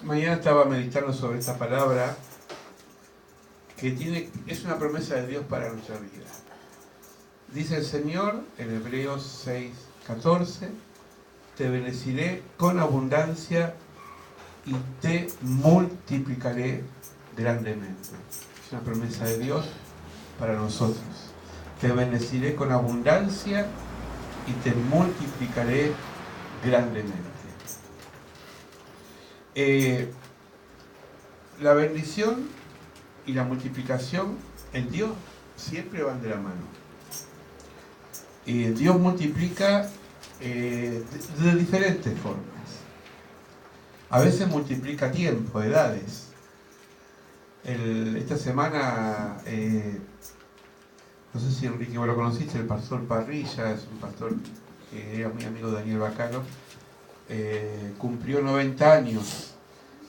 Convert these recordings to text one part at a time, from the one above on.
Mañana estaba meditando sobre esta palabra que es una promesa de Dios para nuestra vida. Dice el Señor en Hebreos 6:14: te bendeciré con abundancia y te multiplicaré grandemente. Es una promesa de Dios para nosotros. Te bendeciré con abundancia y te multiplicaré grandemente. La bendición y la multiplicación en Dios siempre van de la mano. Dios multiplica de diferentes formas. A veces multiplica tiempo, edades. Esta semana, no sé si Enrique vos lo conociste, el pastor Parrilla, es un pastor que era muy amigo de Daniel Bacano, cumplió 90 años.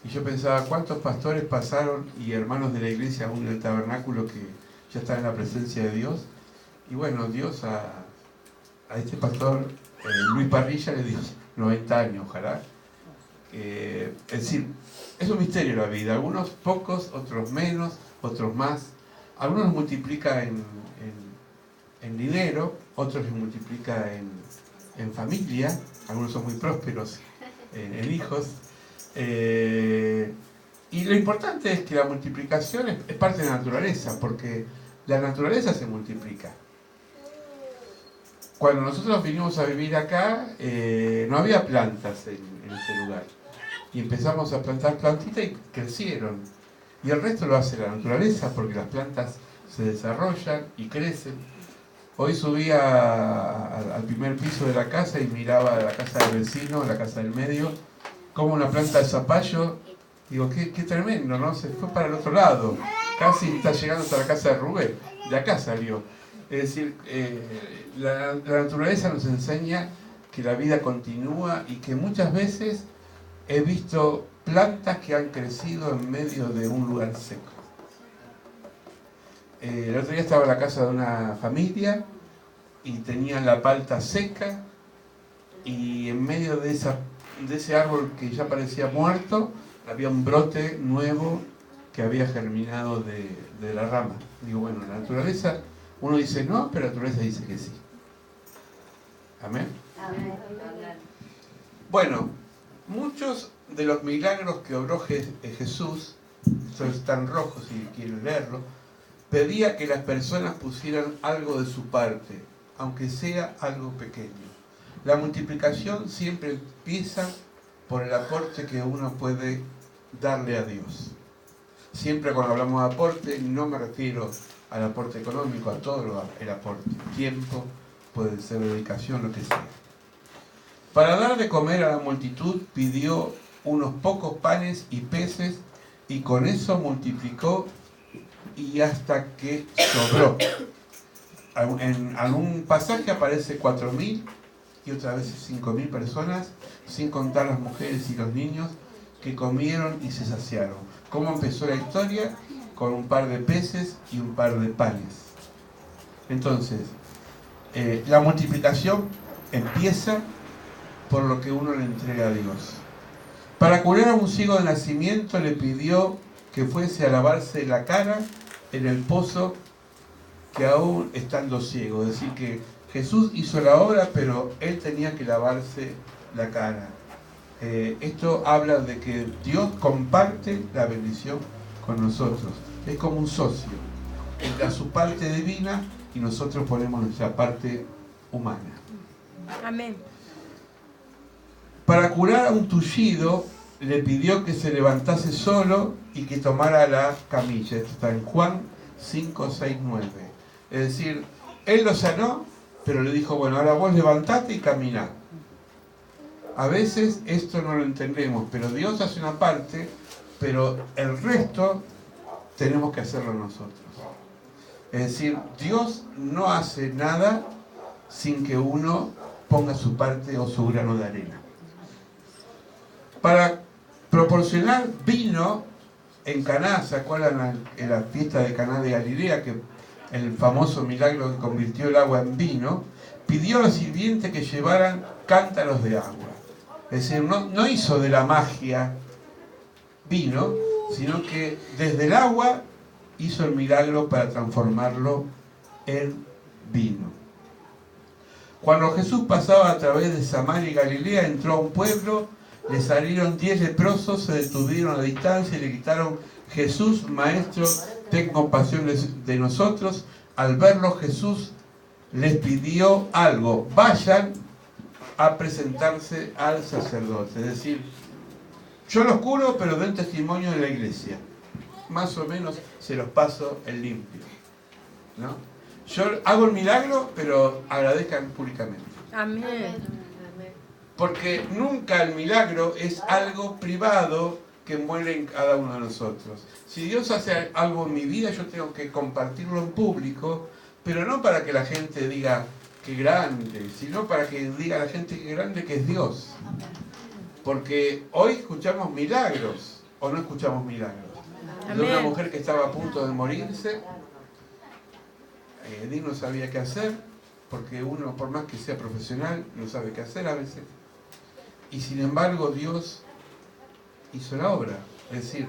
Y yo pensaba, ¿cuántos pastores pasaron y hermanos de la iglesia aún del tabernáculo que ya están en la presencia de Dios? Y bueno, Dios a este pastor Luis Parrilla le dio 90 años, ojalá. Es decir, es un misterio la vida. Algunos pocos, otros menos, otros más. Algunos los multiplica en dinero, otros los multiplica en familia. Algunos son muy prósperos en hijos. Y lo importante es que la multiplicación es parte de la naturaleza, porque la naturaleza se multiplica. Cuando nosotros vinimos a vivir acá, no había plantas en este lugar. Y empezamos a plantar plantitas y crecieron. Y el resto lo hace la naturaleza, porque las plantas se desarrollan y crecen. Hoy subía al primer piso de la casa y miraba la casa del vecino, la casa del medio, como una planta de zapallo. Digo, qué tremendo, ¿no? Se fue para el otro lado. Casi está llegando hasta la casa de Rubén. De acá salió. Es decir, la naturaleza nos enseña que la vida continúa y que muchas veces he visto plantas que han crecido en medio de un lugar seco. El otro día estaba en la casa de una familia y tenían la palta seca y en medio de ese árbol que ya parecía muerto había un brote nuevo que había germinado de la rama. Digo, bueno, la naturaleza, uno dice no, pero la naturaleza dice que sí. Amén. Amén. Bueno, muchos de los milagros que obró Jesús, estos están rojos si quieren leerlo, pedía que las personas pusieran algo de su parte, aunque sea algo pequeño. La multiplicación siempre empieza por el aporte que uno puede darle a Dios. Siempre cuando hablamos de aporte, no me refiero al aporte económico, a todo el aporte. Tiempo, puede ser dedicación, lo que sea. Para dar de comer a la multitud pidió unos pocos panes y peces y con eso multiplicó y hasta que sobró. En algún pasaje aparece 4.000 y otras veces 5.000 personas, sin contar las mujeres y los niños que comieron y se saciaron. ¿Cómo empezó la historia? Con un par de peces y un par de panes. Entonces, la multiplicación empieza por lo que uno le entrega a Dios. Para curar a un ciego de nacimiento le pidió que fuese a lavarse la cara en el pozo que aún estando ciego. Es decir, que Jesús hizo la obra, pero él tenía que lavarse la cara. Esto habla de que Dios comparte la bendición con nosotros. Es como un socio. Él da su parte divina y nosotros ponemos nuestra parte humana. Amén. Para curar a un tullido le pidió que se levantase solo y que tomara la camilla. Esto está en Juan 5, 6, 9. Es decir, él lo sanó, pero le dijo, bueno, ahora vos levantate y caminá. A veces esto no lo entendemos, pero Dios hace una parte, pero el resto tenemos que hacerlo nosotros. Es decir, Dios no hace nada sin que uno ponga su parte o su grano de arena. Para proporcionar vino en Caná, ¿se acuerdan en la fiesta de Caná de Galilea, que el famoso milagro que convirtió el agua en vino? Pidió a los sirvientes que llevaran cántaros de agua. Es decir, no hizo de la magia vino, sino que desde el agua hizo el milagro para transformarlo en vino. Cuando Jesús pasaba a través de Samaria y Galilea, entró a un pueblo, le salieron 10 leprosos, se detuvieron a la distancia y le gritaron: Jesús, Maestro, ten compasión de nosotros. Al verlo, Jesús les pidió algo: vayan a presentarse al sacerdote. Es decir, yo los curo, pero den testimonio de la iglesia. Más o menos se los paso en limpio, ¿no? Yo hago el milagro, pero agradezcan públicamente. Amén. Porque nunca el milagro es algo privado que muere en cada uno de nosotros. Si Dios hace algo en mi vida, yo tengo que compartirlo en público, pero no para que la gente diga qué grande, sino para que diga la gente qué grande que es Dios. Porque hoy escuchamos milagros, o no escuchamos milagros. De una mujer que estaba a punto de morirse, Edith no sabía qué hacer, porque uno, por más que sea profesional, no sabe qué hacer a veces. Y sin embargo Dios hizo la obra. Es decir,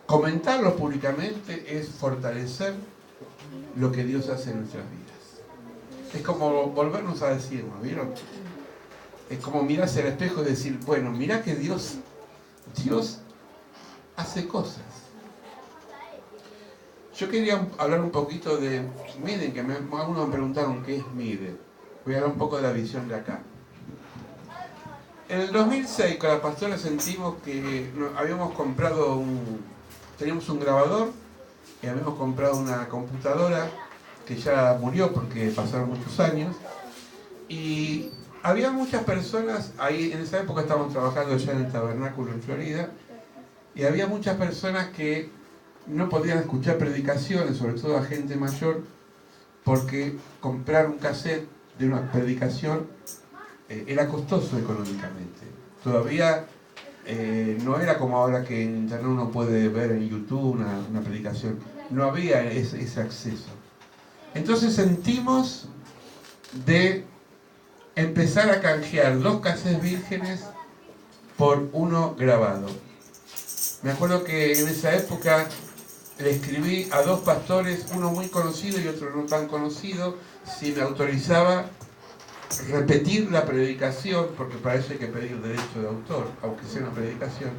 comentarlo públicamente es fortalecer lo que Dios hace en nuestras vidas. Es como volvernos a decirnos, ¿vieron? Es como mirarse al espejo y decir, bueno, mirá que Dios hace cosas. Yo quería hablar un poquito de Miden, que algunos me preguntaron qué es Miden. Voy a hablar un poco de la visión de acá. En el 2006, con la pastora sentimos que teníamos un grabador y habíamos comprado una computadora que ya murió porque pasaron muchos años. Y había muchas personas, ahí en esa época estábamos trabajando ya en el tabernáculo en Florida, y había muchas personas que no podían escuchar predicaciones, sobre todo a gente mayor, porque comprar un cassette de una predicación era costoso económicamente. Todavía no era como ahora que en internet uno puede ver en YouTube una predicación. No había ese acceso. Entonces sentimos de empezar a canjear 2 cassettes vírgenes por uno grabado. Me acuerdo que en esa época le escribí a 2 pastores, uno muy conocido y otro no tan conocido, si me autorizaba repetir la predicación, porque para eso hay que pedir derecho de autor, aunque sea una predicación.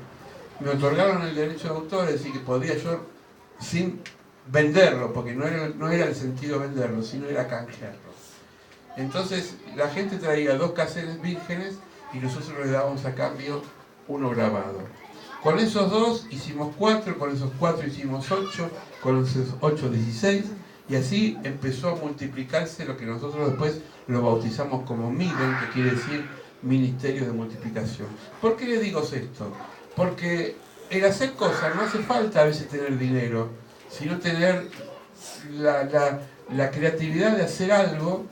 Me otorgaron el derecho de autor, es decir, que podía yo, sin venderlo, porque no era el sentido venderlo, sino era canjearlo. Entonces la gente traía 2 cassettes vírgenes y nosotros le dábamos a cambio uno grabado. Con esos 2 hicimos 4, con esos 4 hicimos 8, con esos 8 16, y así empezó a multiplicarse lo que nosotros después lo bautizamos como Miden, que quiere decir Ministerio de Multiplicación. ¿Por qué les digo esto? Porque el hacer cosas no hace falta a veces tener dinero, sino tener la creatividad de hacer algo,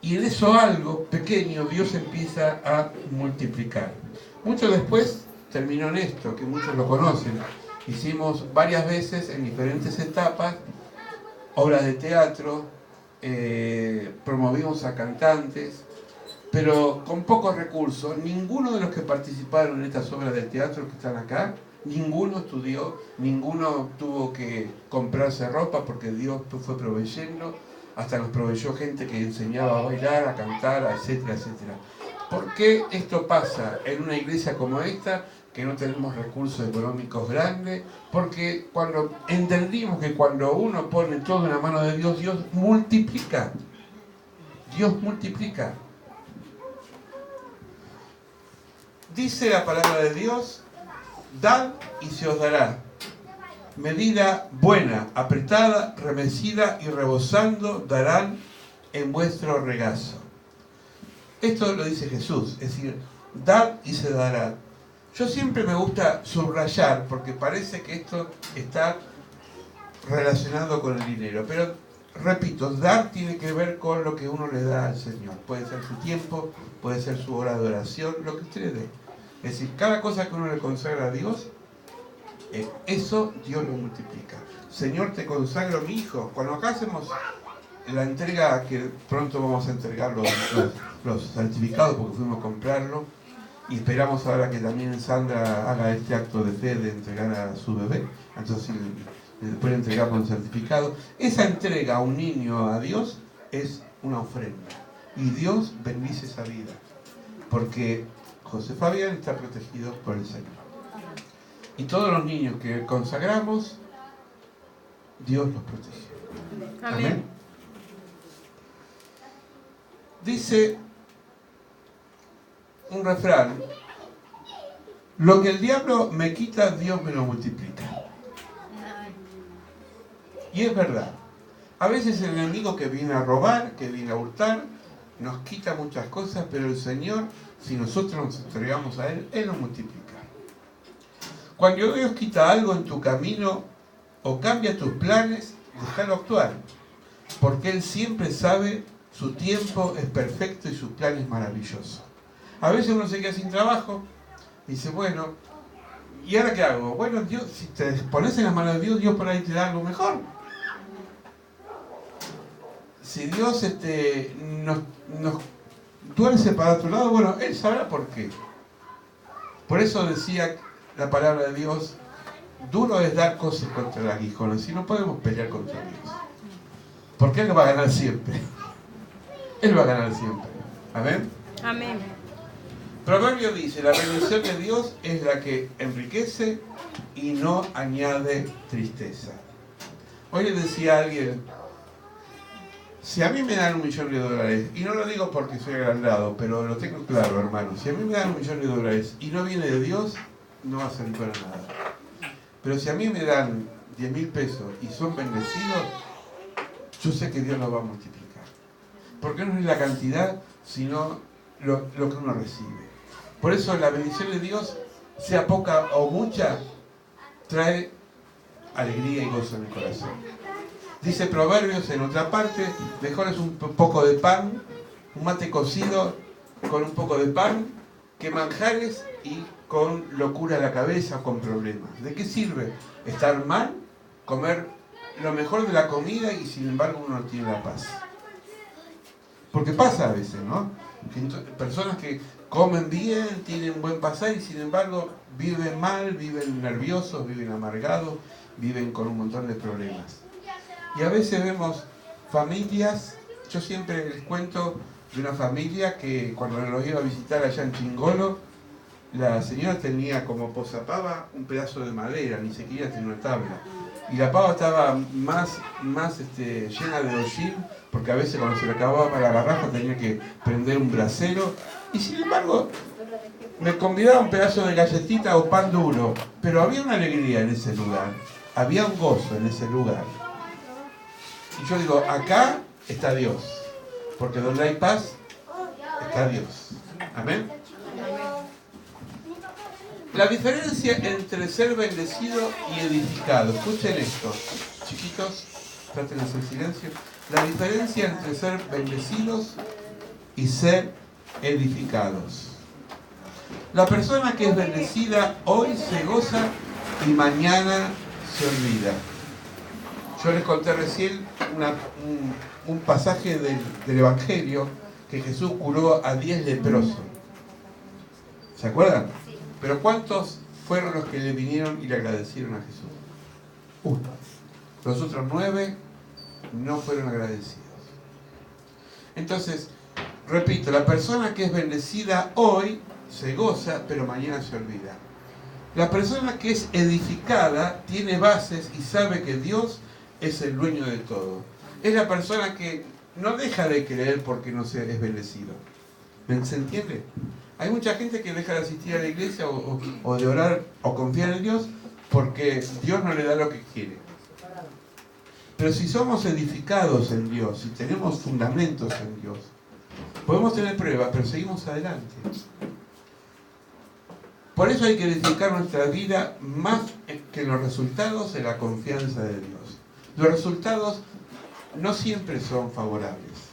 y en eso algo pequeño Dios empieza a multiplicar. Mucho después terminó en esto, que muchos lo conocen. Hicimos varias veces en diferentes etapas obras de teatro, promovimos a cantantes, pero con pocos recursos. Ninguno de los que participaron en estas obras de teatro que están acá, ninguno estudió, ninguno tuvo que comprarse ropa porque Dios fue proveyendo, hasta nos proveyó gente que enseñaba a bailar, a cantar, etcétera, etcétera. ¿Por qué esto pasa en una iglesia como esta, que no tenemos recursos económicos grandes? Porque cuando entendimos que cuando uno pone todo en la mano de Dios, Dios multiplica. Dios multiplica. Dice la palabra de Dios: dad y se os dará. Medida buena, apretada, remecida y rebosando darán en vuestro regazo. Esto lo dice Jesús, es decir, dad y se dará. Yo siempre me gusta subrayar, porque parece que esto está relacionado con el dinero, pero repito, dar tiene que ver con lo que uno le da al Señor. Puede ser su tiempo, puede ser su hora de oración, lo que usted le dé. Es decir, cada cosa que uno le consagra a Dios, eso Dios lo multiplica. Señor, te consagro mi hijo. Cuando acá hacemos la entrega, que pronto vamos a entregar los certificados porque fuimos a comprarlo, Y esperamos ahora que también Sandra haga este acto de fe de entregar a su bebé. Entonces después le entregamos un certificado. Esa entrega a un niño a Dios es una ofrenda. Y Dios bendice esa vida. Porque José Fabián está protegido por el Señor. Y todos los niños que consagramos, Dios los protege. Amén. Dice un refrán: lo que el diablo me quita, Dios me lo multiplica. Y es verdad. A veces el enemigo que viene a robar, que viene a hurtar, nos quita muchas cosas, pero el Señor, si nosotros nos entregamos a Él, Él lo multiplica. Cuando Dios quita algo en tu camino o cambia tus planes, déjalo actuar. Porque Él siempre sabe, su tiempo es perfecto y su plan es maravilloso. A veces uno se queda sin trabajo y dice, bueno, ¿y ahora qué hago? Bueno, Dios, si te pones en las manos de Dios, Dios por ahí te da algo mejor. Si Dios nos tuerce para otro lado, bueno, Él sabrá por qué. Por eso decía la palabra de Dios, duro es dar cosas contra el aguijón, si no podemos pelear contra Dios. Porque Él va a ganar siempre. Él va a ganar siempre. Amén. Amén. Proverbio dice, la bendición de Dios es la que enriquece y no añade tristeza. Hoy le decía a alguien, si a mí me dan $1.000.000, y no lo digo porque soy agrandado, pero lo tengo claro, hermano, si a mí me dan $1.000.000 y no viene de Dios, no va a servir para nada. Pero si a mí me dan 10.000 pesos y son bendecidos, yo sé que Dios los va a multiplicar. Porque no es la cantidad, sino lo que uno recibe. Por eso la bendición de Dios, sea poca o mucha, trae alegría y gozo en el corazón. Dice Proverbios en otra parte, mejor es un poco de pan, un mate cocido con un poco de pan, que manjares y con locura a la cabeza o con problemas. ¿De qué sirve estar mal, comer lo mejor de la comida y sin embargo uno no tiene la paz? Porque pasa a veces, ¿no? Personas que comen bien, tienen buen pasar y sin embargo viven mal, viven nerviosos, viven amargados, viven con un montón de problemas. Y a veces vemos familias, yo siempre les cuento de una familia que cuando los iba a visitar allá en Chingolo, la señora tenía como posapava un pedazo de madera, ni siquiera tenía una tabla. Y la pava estaba más llena de hollín, porque a veces cuando se le acababa la garrafa tenía que prender un brasero. Y sin embargo, me convidaba un pedazo de galletita o pan duro, pero había una alegría en ese lugar, había un gozo en ese lugar. Y yo digo, acá está Dios, porque donde hay paz, está Dios. Amén. La diferencia entre ser bendecido y edificado. Escuchen esto, chiquitos, traten de hacer silencio. La diferencia entre ser bendecidos y ser edificados. La persona que es bendecida hoy se goza y mañana se olvida. Yo les conté recién un pasaje del Evangelio que Jesús curó a 10 leprosos. ¿Se acuerdan? Pero ¿cuántos fueron los que le vinieron y le agradecieron a Jesús? Uno. Los otros 9 no fueron agradecidos. Entonces, repito, la persona que es bendecida hoy se goza, pero mañana se olvida. La persona que es edificada tiene bases y sabe que Dios es el dueño de todo. Es la persona que no deja de creer porque no se es bendecido. ¿Se entiende? Hay mucha gente que deja de asistir a la iglesia o de orar o confiar en Dios porque Dios no le da lo que quiere. Pero si somos edificados en Dios, si tenemos fundamentos en Dios, podemos tener pruebas, pero seguimos adelante. Por eso hay que edificar nuestra vida más que los resultados en la confianza de Dios. Los resultados no siempre son favorables.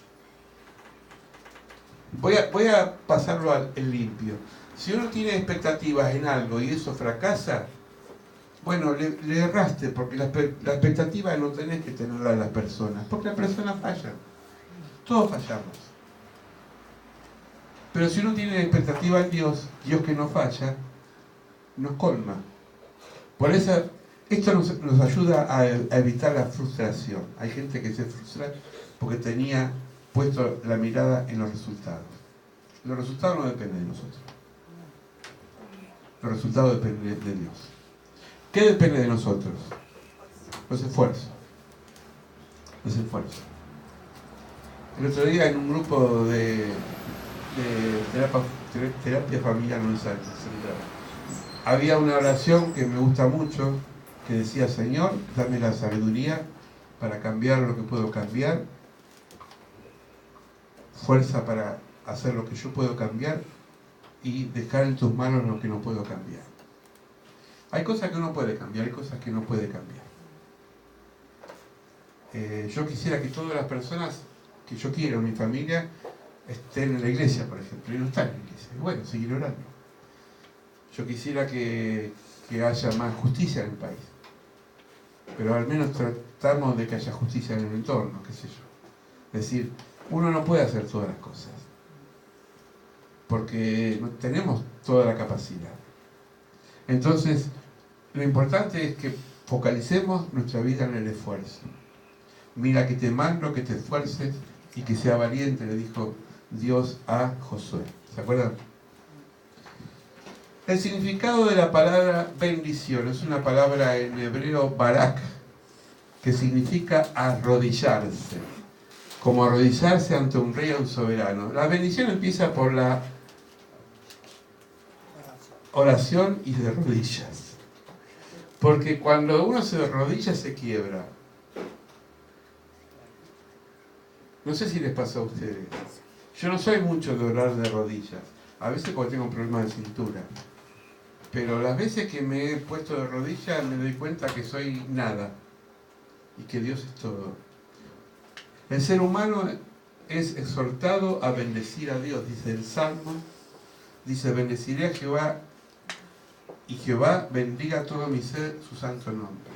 Voy a pasarlo en limpio. Si uno tiene expectativas en algo y eso fracasa, bueno, le erraste, porque la expectativa no tenés que tenerla de las personas, porque las personas fallan. Todos fallamos. Pero si uno tiene expectativa en Dios, Dios que no falla, nos colma. Por eso, esto nos ayuda a evitar la frustración. Hay gente que se frustra porque tenía puesto la mirada en los resultados. Los resultados no dependen de nosotros. Los resultados dependen de Dios. ¿Qué depende de nosotros? Los esfuerzos. Los esfuerzos. El otro día en un grupo de terapia familiar, no sé, había una oración que me gusta mucho, que decía: Señor, dame la sabiduría para cambiar lo que puedo cambiar, fuerza para hacer lo que yo puedo cambiar y dejar en tus manos lo que no puedo cambiar. Hay cosas que uno puede cambiar, hay cosas que no puede cambiar. Yo quisiera que todas las personas que yo quiero en mi familia estén en la iglesia, por ejemplo, y no están en la iglesia. Y bueno, seguir orando. Yo quisiera que haya más justicia en el país, pero al menos tratamos de que haya justicia en el entorno, qué sé yo. Es decir, uno no puede hacer todas las cosas, porque no tenemos toda la capacidad. Entonces, lo importante es que focalicemos nuestra vida en el esfuerzo. Mira que te mando que te esfuerces y que sea valiente, le dijo Dios a Josué. ¿Se acuerdan? El significado de la palabra bendición es una palabra en hebreo barak, que significa arrodillarse, como arrodillarse ante un rey o un soberano. La bendición empieza por la oración y de rodillas, porque cuando uno se arrodilla se quiebra. No sé si les pasó a ustedes. Yo no soy mucho de orar de rodillas, a veces porque tengo problemas de cintura. Pero las veces que me he puesto de rodillas me doy cuenta que soy nada y que Dios es todo. El ser humano es exhortado a bendecir a Dios, dice el Salmo, dice: bendeciré a Jehová y Jehová bendiga a todo mi ser su santo nombre.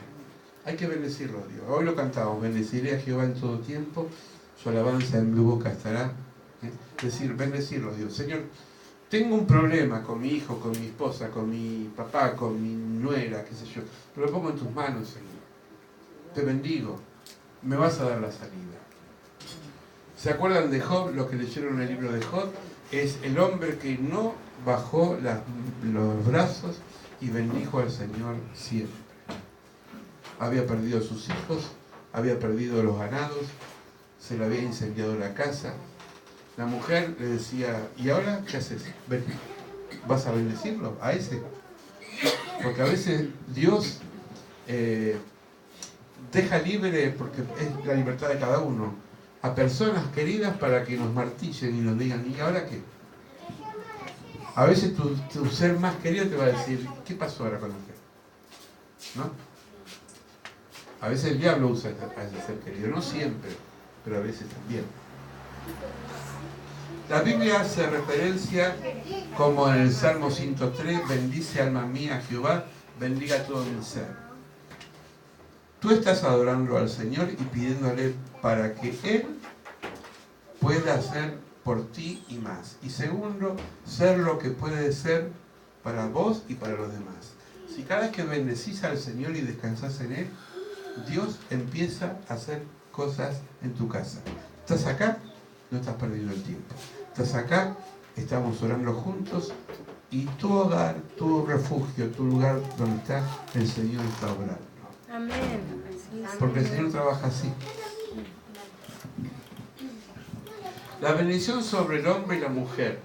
Hay que bendecirlo a Dios. Hoy lo cantamos: bendeciré a Jehová en todo tiempo, su alabanza en mi boca estará. Es decir, bendecirlo a Dios. Señor, tengo un problema con mi hijo, con mi esposa, con mi papá, con mi nuera, qué sé yo. Pero lo pongo en tus manos, Señor. Te bendigo. Me vas a dar la salida. ¿Se acuerdan de Job? Los que leyeron el libro de Job. Es el hombre que no bajó los brazos y bendijo al Señor siempre. Había perdido a sus hijos, había perdido los ganados, se le había incendiado la casa. La mujer le decía: ¿y ahora qué haces? Ven, ¿vas a bendecirlo? A ese. Porque a veces Dios deja libre, porque es la libertad de cada uno, a personas queridas para que nos martillen y nos digan: ¿y ahora qué? A veces tu ser más querido te va a decir: ¿qué pasó ahora con usted? ¿No? A veces el diablo usa a ese ser querido, no siempre, pero a veces también. La Biblia hace referencia, como en el Salmo 103, bendice alma mía a Jehová, bendiga todo mi ser. Tú estás adorando al Señor y pidiéndole para que Él pueda hacer por ti y más. Y segundo, ser lo que puede ser para vos y para los demás. Si cada vez que bendecís al Señor y descansás en Él, Dios empieza a hacer cosas en tu casa. ¿Estás acá? No estás perdiendo el tiempo. Estás acá, estamos orando juntos y tu hogar, tu refugio, tu lugar donde está el Señor está orando. Amén. Porque el Señor trabaja así. La bendición sobre el hombre y la mujer.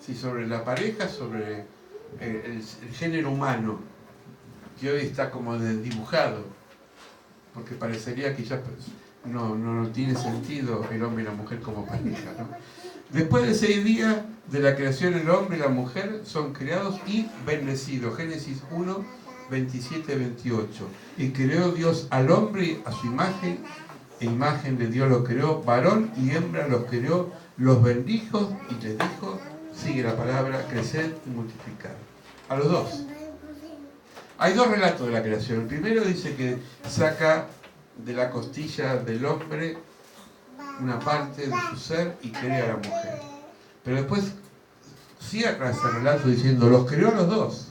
Sí, sobre la pareja, sobre el género humano, que hoy está como dibujado, porque parecería que ya no tiene sentido el hombre y la mujer como pareja, ¿no? Después de 6 días de la creación, el hombre y la mujer son creados y bendecidos. Génesis 1, 27, 28. Y creó Dios al hombre a su imagen, e imagen de Dios lo creó, varón y hembra los creó, los bendijo y les dijo, sigue la palabra, creced y multiplicad. A los dos. Hay 2 relatos de la creación. El primero dice que saca de la costilla del hombre una parte de su ser y crea a la mujer. Pero después cierra ese relato diciendo, los creó a los dos.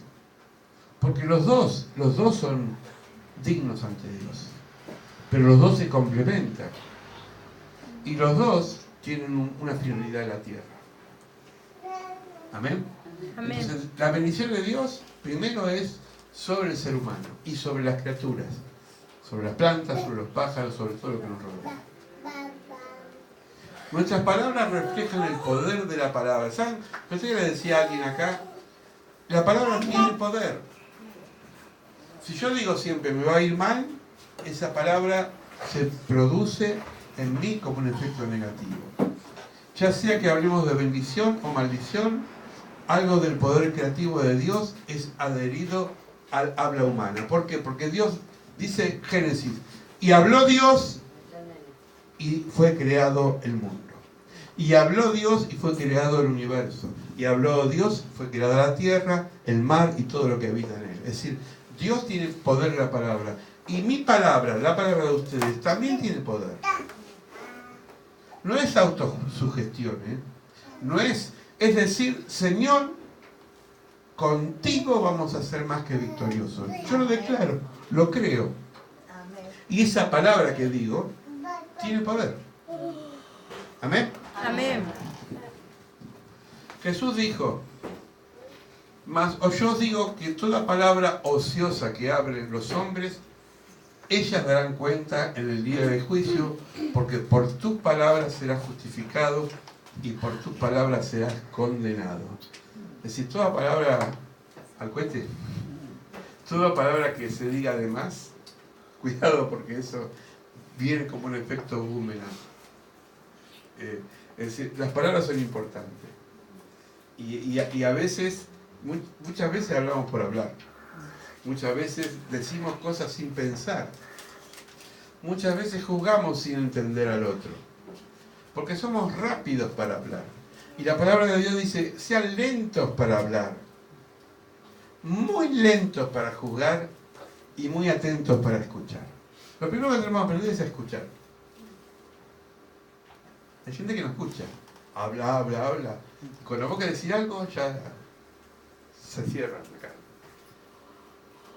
Porque los dos son dignos ante Dios. Pero los dos se complementan. Y los dos tienen una finalidad en la tierra. Amén. Amén. Entonces, la bendición de Dios primero es sobre el ser humano y sobre las criaturas, sobre las plantas, sobre los pájaros, sobre todo lo que nos rodea. Nuestras palabras reflejan el poder de la palabra. ¿Saben? Pensé que le decía a alguien acá, la palabra tiene poder. Si yo digo siempre me va a ir mal, esa palabra se produce en mí como un efecto negativo. Ya sea que hablemos de bendición o maldición, algo del poder creativo de Dios es adherido al habla humana. ¿Por qué? Porque Dios, dice Génesis, y habló Dios y fue creado el mundo. Y habló Dios y fue creado el universo. Y habló Dios, fue creada la tierra, el mar y todo lo que habita en él. Es decir, Dios tiene poder en la palabra. Y mi palabra, la palabra de ustedes, también tiene poder. No es autosugestión, ¿eh? No es decir, Señor, contigo vamos a ser más que victoriosos. Yo lo declaro, lo creo. Y esa palabra que digo, tiene poder. Amén. Amén. Jesús dijo, mas o yo digo que toda palabra ociosa que hablen los hombres, ellas darán cuenta en el día del juicio, porque por tus palabras serás justificado y por tus palabras serás condenado. Es decir, toda palabra al cohete, toda palabra que se diga de más, cuidado porque eso viene como un efecto boomerang. Es decir, las palabras son importantes. Y a veces, muchas veces hablamos por hablar. Muchas veces decimos cosas sin pensar. Muchas veces juzgamos sin entender al otro. Porque somos rápidos para hablar. Y la palabra de Dios dice, sean lentos para hablar. Muy lentos para juzgar y muy atentos para escuchar. Lo primero que tenemos que aprender es a escuchar. Hay gente que no escucha. Habla. Cuando vos querés decir algo, ya se cierra la cara.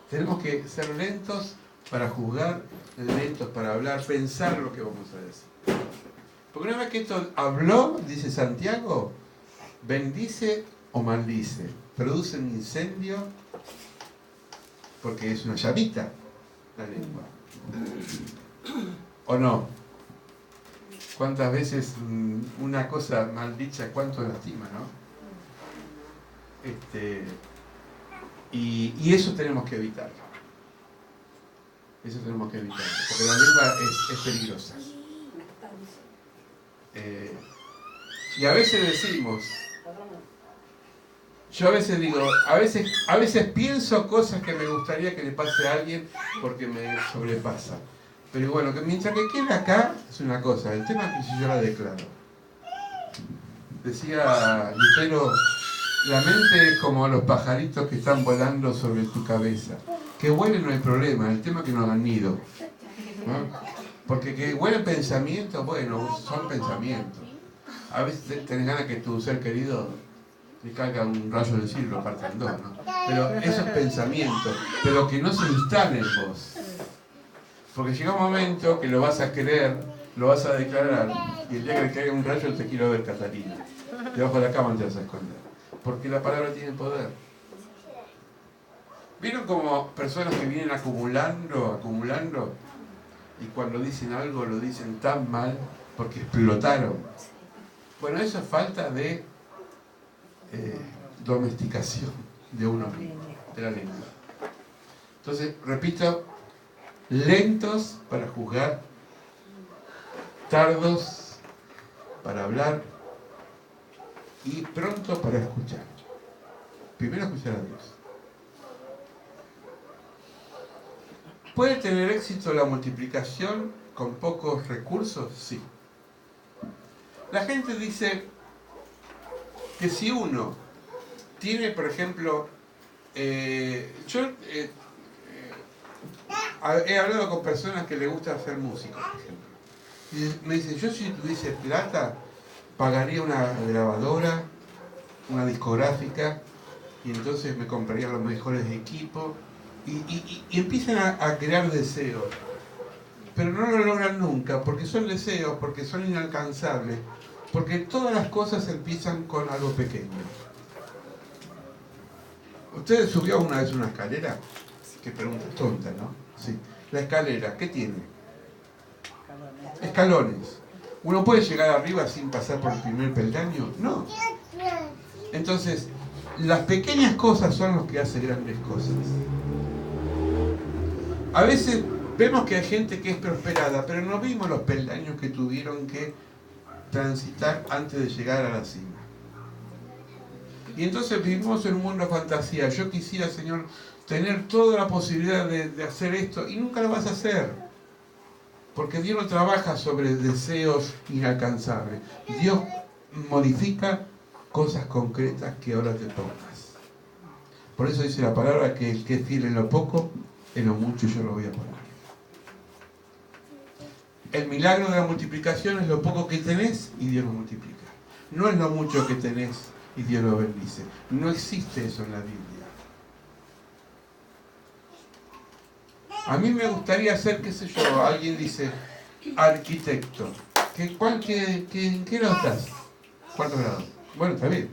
Tenemos que ser lentos para juzgar, lentos para hablar, pensar lo que vamos a decir. Porque una vez que esto habló, dice Santiago, bendice o maldice. Produce un incendio, porque es una llamita la lengua. ¿O no? ¿Cuántas veces una cosa mal dicha, cuánto lastima, no? Y eso tenemos que evitarlo. Eso tenemos que evitarlo, porque la lengua es peligrosa. Y a veces decimos, yo a veces digo, a veces pienso cosas que me gustaría que le pase a alguien porque me sobrepasa. Pero bueno, que mientras que quede acá es una cosa, el tema es que si yo la declaro. Decía Lutero, la mente es como los pajaritos que están volando sobre tu cabeza. Que vuelen no hay problema, el tema es que no hagan nido, ¿no? Porque que vuelen pensamientos, bueno, son pensamientos. A veces tenés ganas que tu ser querido le caiga un rayo del cielo, lo parta en dos, ¿no? Pero esos pensamientos, pero que no se instalen en vos. Porque llega un momento que lo vas a creer, lo vas a declarar, y el día que le caiga un rayo te quiero ver, Catalina. Debajo de la cama te vas a esconder. Porque la palabra tiene poder. ¿Vieron como personas que vienen acumulando, y cuando dicen algo lo dicen tan mal porque explotaron? Bueno, eso es falta de domesticación de uno mismo, de la lengua. Entonces, repito, lentos para juzgar, tardos para hablar y prontos para escuchar. Primero escuchar a Dios. ¿Puede tener éxito la multiplicación con pocos recursos? Sí. La gente dice que si uno tiene, por ejemplo, yo he hablado con personas que les gusta hacer música, por ejemplo. Y me dicen, yo si tuviese plata, pagaría una grabadora, una discográfica y entonces me compraría los mejores equipos y empiezan a crear deseos. Pero no lo logran nunca, porque son deseos, porque son inalcanzables, porque todas las cosas empiezan con algo pequeño. ¿Usted subió una vez una escalera? Qué pregunta tonta, ¿no? Sí. La escalera, ¿qué tiene? Escalones. ¿Uno puede llegar arriba sin pasar por el primer peldaño? No. Entonces, las pequeñas cosas son los que hacen grandes cosas. A veces vemos que hay gente que es prosperada, pero no vimos los peldaños que tuvieron que transitar antes de llegar a la cima. Y entonces vivimos en un mundo de fantasía. Yo quisiera, Señor, tener toda la posibilidad de hacer esto, y nunca lo vas a hacer. Porque Dios no trabaja sobre deseos inalcanzables. Dios modifica cosas concretas que ahora te pongas. Por eso dice la palabra que el que es fiel en lo poco, en lo mucho yo lo voy a poner. El milagro de la multiplicación es lo poco que tenés y Dios lo multiplica. No es lo mucho que tenés y Dios lo bendice. No existe eso en la Biblia. A mí me gustaría ser, qué sé yo, alguien dice, arquitecto. ¿En qué grado estás? ¿Cuarto grado? Bueno, está bien.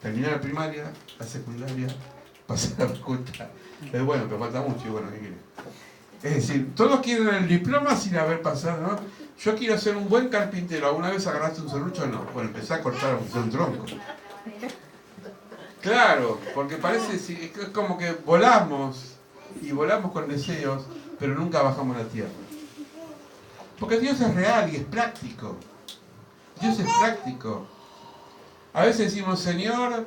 Terminar la primaria, la secundaria, pasar a la facultad. Es bueno, pero falta mucho y bueno, ¿qué quiere? Es decir, todos quieren el diploma sin haber pasado, ¿no? Yo quiero ser un buen carpintero. ¿Alguna vez agarraste un serrucho? No. Bueno, empecé a cortar un tronco. Claro, porque parece es como que volamos y volamos con deseos, pero nunca bajamos a la tierra. Porque Dios es real y es práctico. Dios es práctico. A veces decimos, Señor,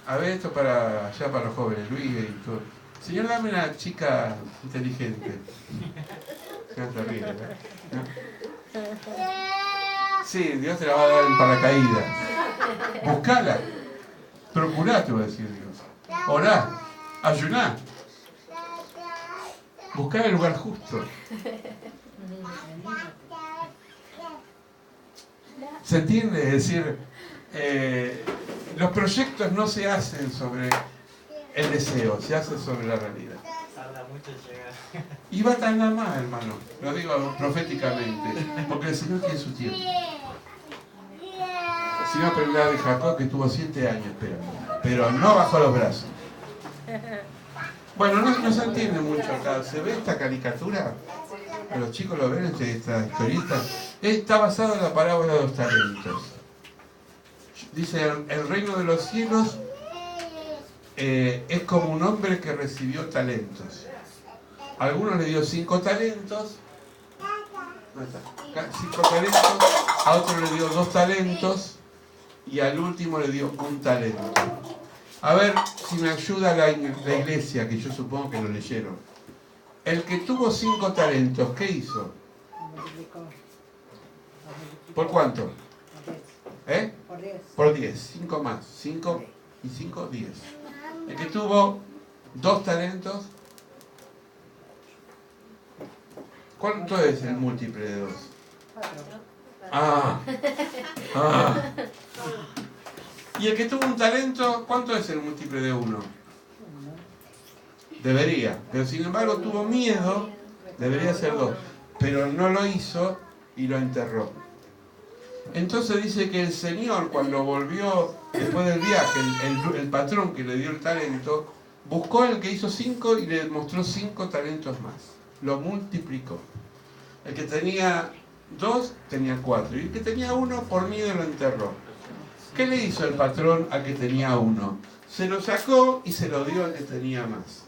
a ver, esto para los jóvenes, Luis y todo. Señor, dame una chica inteligente. No te ríes, ¿no? Sí, Dios te la va a dar en paracaídas. Buscala. Procurá, te va a decir Dios. Orá. Ayuná. Buscá el lugar justo. ¿Se entiende? Es decir, los proyectos no se hacen sobre el deseo, se hace sobre la realidad. Tarda mucho en llegar. Y va a tardar más, hermano. Lo digo proféticamente, porque el Señor tiene su tiempo. El Señor aprendió de Jacob que estuvo 7 años esperando, pero no bajó los brazos. Bueno, no se entiende mucho acá. ¿Se ve esta caricatura? Los chicos lo ven, esta historieta. Está basado en la parábola de los talentos. Dice, el reino de los cielos es como un hombre que recibió talentos. A algunos le dio 5 talentos. ¿Dónde está? 5 talentos. A otro le dio 2 talentos. Y al último le dio 1 talento. A ver si me ayuda la iglesia, que yo supongo que lo leyeron. El que tuvo 5 talentos, ¿qué hizo? ¿Por cuánto? Por 10. 5 más. 5 y 5, 10. El que tuvo 2 talentos, ¿cuánto es el múltiple de 2? Y el que tuvo 1 talento, ¿cuánto es el múltiple de 1? Debería, pero sin embargo tuvo miedo, debería ser 2, pero no lo hizo y lo enterró. Entonces dice que el Señor, cuando volvió después del viaje, el patrón que le dio el talento, buscó al que hizo 5 y le mostró 5 talentos más. Lo multiplicó. El que tenía 2 tenía 4, y el que tenía 1 por miedo lo enterró. ¿Qué le hizo el patrón al que tenía 1? Se lo sacó y se lo dio al que tenía más.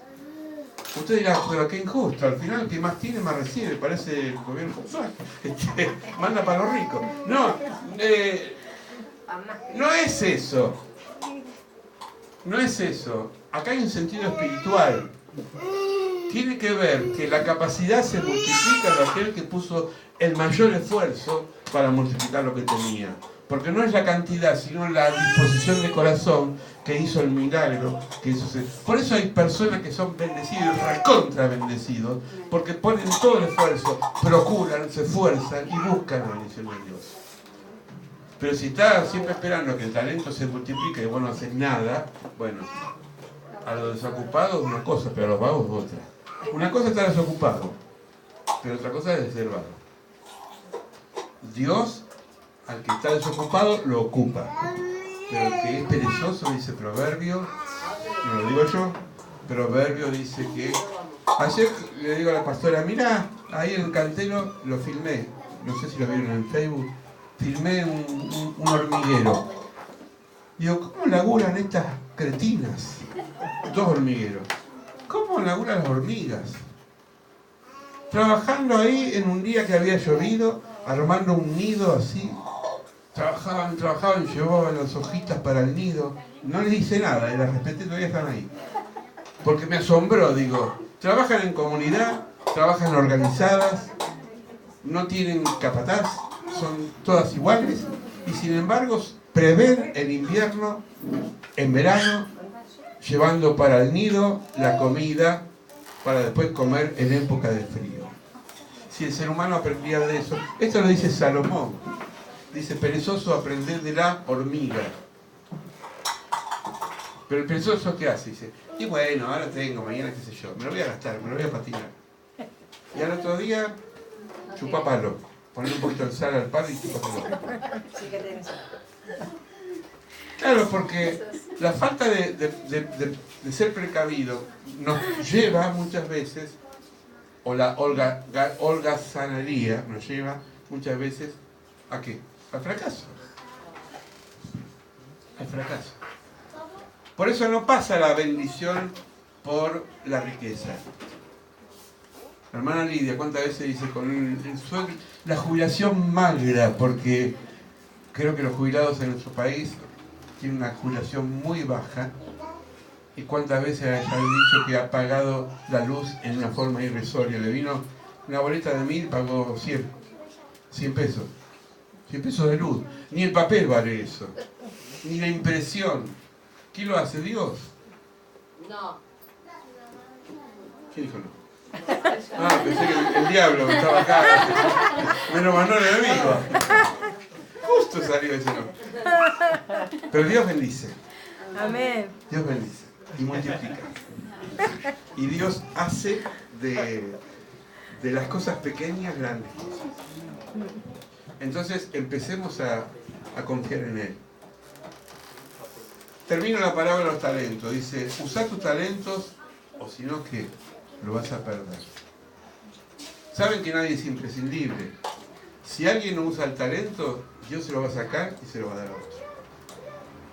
Usted dirá, pero qué injusto, al final el que más tiene más recibe, parece el gobierno manda para los ricos. No, no es eso. No es eso. Acá hay un sentido espiritual. Tiene que ver que la capacidad se multiplica de aquel que puso el mayor esfuerzo para multiplicar lo que tenía. Porque no es la cantidad, sino la disposición de corazón que hizo el milagro. Por eso hay personas que son bendecidos, recontra bendecidos, porque ponen todo el esfuerzo, procuran, se esfuerzan y buscan la bendición de Dios. Pero si estás siempre esperando que el talento se multiplique y vos no haces nada, bueno, a los desocupados una cosa, pero a los vagos otra. Una cosa es estar desocupado, pero otra cosa es ser vago. Dios, al que está desocupado, lo ocupa. Pero el que es perezoso, dice Proverbio, no lo digo yo, Proverbio dice que... Ayer le digo a la pastora, mirá, ahí en el cantero lo filmé, no sé si lo vieron en Facebook, filmé un hormiguero. Digo, ¿cómo laburan estas cretinas? Dos hormigueros. ¿Cómo laburan las hormigas? Trabajando ahí en un día que había llovido, armando un nido así. Trabajaban, llevaban las hojitas para el nido. No les hice nada, las respeté, todavía están ahí. Porque me asombró, digo, trabajan en comunidad, trabajan organizadas, no tienen capataz, son todas iguales, y sin embargo prevén el invierno, en verano, llevando para el nido la comida para después comer en época de frío. Si el ser humano aprendía de eso, esto lo dice Salomón, dice perezoso aprender de la hormiga. Pero el perezoso, ¿qué hace? Dice, y bueno, ahora tengo, mañana qué sé yo, me lo voy a gastar, me lo voy a patinar. Y al otro día, chupa palo, poner un poquito de sal al palo y chupa palo. Claro, porque la falta de ser precavido nos lleva muchas veces, o la holgazanería nos lleva muchas veces, ¿a qué? Al fracaso. Al fracaso. Por eso no pasa la bendición por la riqueza. La hermana Lidia, ¿cuántas veces dice con el sueldo, la jubilación magra? Porque creo que los jubilados en nuestro país tienen una jubilación muy baja. ¿Y cuántas veces han dicho que ha pagado la luz en una forma irrisoria? Le vino una boleta de 1.000, pagó 100 pesos. 100 pesos de luz. Ni el papel vale eso. Ni la impresión. ¿Quién lo hace? ¿Dios? No. ¿Quién dijo no? Ah, pensé que el diablo estaba acá. Me lo mandó el enemigo. Justo salió ese no. Pero Dios bendice. Amén. Dios bendice y multiplica. Y Dios hace de las cosas pequeñas grandes cosas. Entonces empecemos a confiar en Él. Termino la parábola de los talentos. Dice, usa tus talentos o si no, ¿qué? Lo vas a perder. Saben que nadie es imprescindible. Si alguien no usa el talento, Dios se lo va a sacar y se lo va a dar a otro.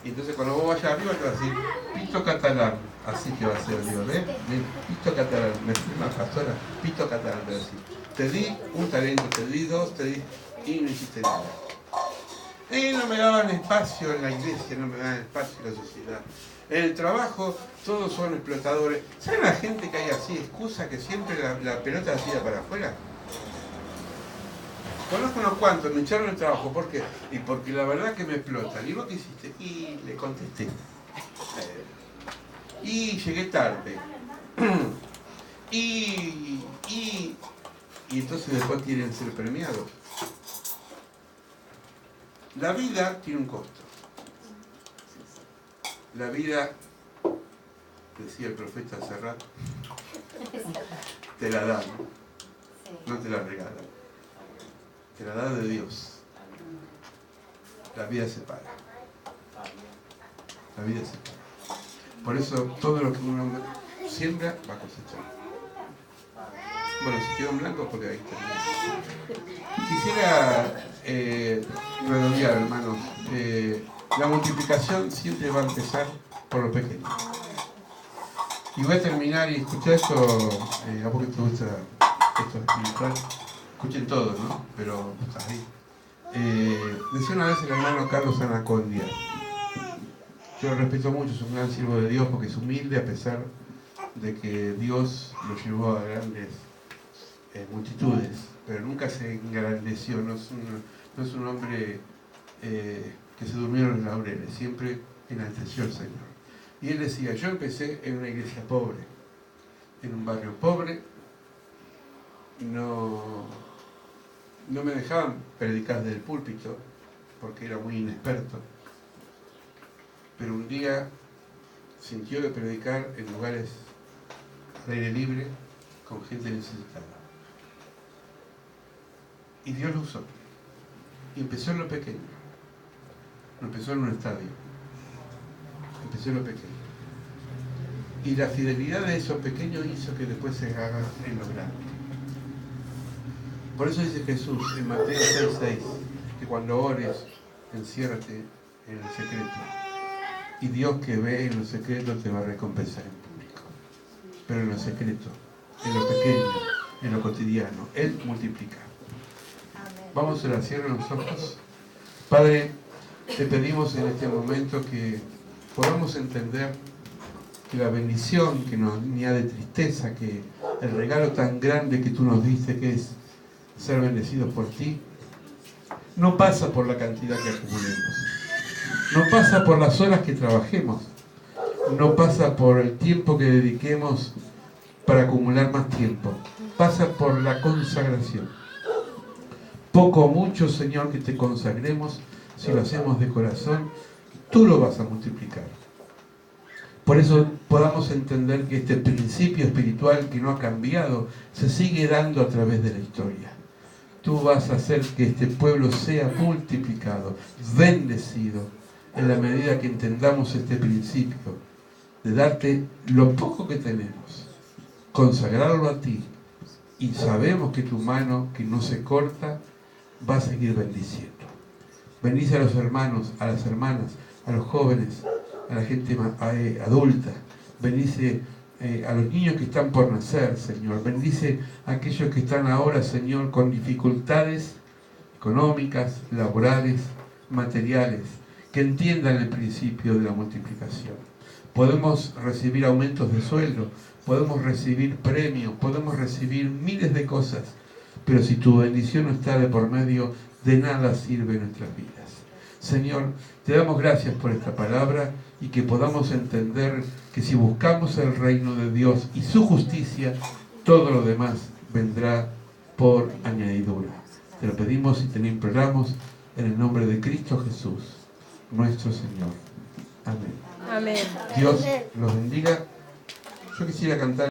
Y entonces cuando vos vayas arriba te va a decir, Pito Catalán. Así que va a ser Dios, ¿ves? Pito Catalán, me firma pastora, Pito Catalán, te va a decir. Te di un talento, te di dos, te di... y no hiciste nada. Y no me daban espacio en la iglesia, no me daban espacio en la sociedad. En el trabajo todos son explotadores. ¿Saben la gente que hay así, excusa que siempre la pelota la tira para afuera? Conozco unos cuantos, me echaron el trabajo. ¿Por qué? Y porque la verdad que me explotan. ¿Y vos qué hiciste? Y le contesté. Y llegué tarde. Y entonces después quieren ser premiados. La vida tiene un costo. La vida, decía el profeta hace rato, te la dan, no te la regalan. Te la da de Dios. La vida se paga. La vida se paga. Por eso todo lo que uno siembra va a cosechar. Bueno, si quedó en blanco porque ahí termina. Quisiera redondear, hermanos. La multiplicación siempre va a empezar por lo pequeño. Y voy a terminar y escuchar esto, a vos que te gusta esto espiritual. Escuchen todos, ¿no? Pero estás ahí. Decía una vez el hermano Carlos Anacondia. Yo lo respeto mucho, es un gran siervo de Dios porque es humilde a pesar de que Dios lo llevó a grandes multitudes, pero nunca se engrandeció, no es un hombre que se durmió en los laureles, siempre enalteció al Señor. Y él decía, yo empecé en una iglesia pobre, en un barrio pobre, no me dejaban predicar desde el púlpito, porque era muy inexperto. Pero un día sintió de predicar en lugares al aire libre con gente necesitada. Y Dios lo usó. Y empezó en lo pequeño. No empezó en un estadio. Empezó en lo pequeño. Y la fidelidad de esos pequeños hizo que después se haga en lo grande. Por eso dice Jesús en Mateo 6:6, que cuando ores, enciérrate en el secreto. Y Dios que ve en lo secreto te va a recompensar en público. Pero en lo secreto, en lo pequeño, en lo cotidiano, Él multiplica. Vamos a orar, cierren los ojos. Padre, te pedimos en este momento que podamos entender que la bendición que nos añade tristeza, que el regalo tan grande que tú nos diste, que es ser bendecidos por ti, no pasa por la cantidad que acumulemos, no pasa por las horas que trabajemos, no pasa por el tiempo que dediquemos para acumular más tiempo, pasa por la consagración. Poco o mucho, Señor, que te consagremos, si lo hacemos de corazón, tú lo vas a multiplicar. Por eso podamos entender que este principio espiritual que no ha cambiado se sigue dando a través de la historia. Tú vas a hacer que este pueblo sea multiplicado, bendecido, en la medida que entendamos este principio de darte lo poco que tenemos, consagrarlo a ti, y sabemos que tu mano, que no se corta, va a seguir bendiciendo. Bendice a los hermanos, a las hermanas, a los jóvenes, a la gente adulta. Bendice a los niños que están por nacer, Señor. Bendice a aquellos que están ahora, Señor, con dificultades económicas, laborales, materiales, que entiendan el principio de la multiplicación. Podemos recibir aumentos de sueldo, podemos recibir premios, podemos recibir miles de cosas, pero si tu bendición no está de por medio, de nada sirve nuestras vidas. Señor, te damos gracias por esta palabra y que podamos entender que si buscamos el reino de Dios y su justicia, todo lo demás vendrá por añadidura. Te lo pedimos y te lo imploramos en el nombre de Cristo Jesús, nuestro Señor. Amén. Amén. Dios los bendiga. Yo quisiera cantar.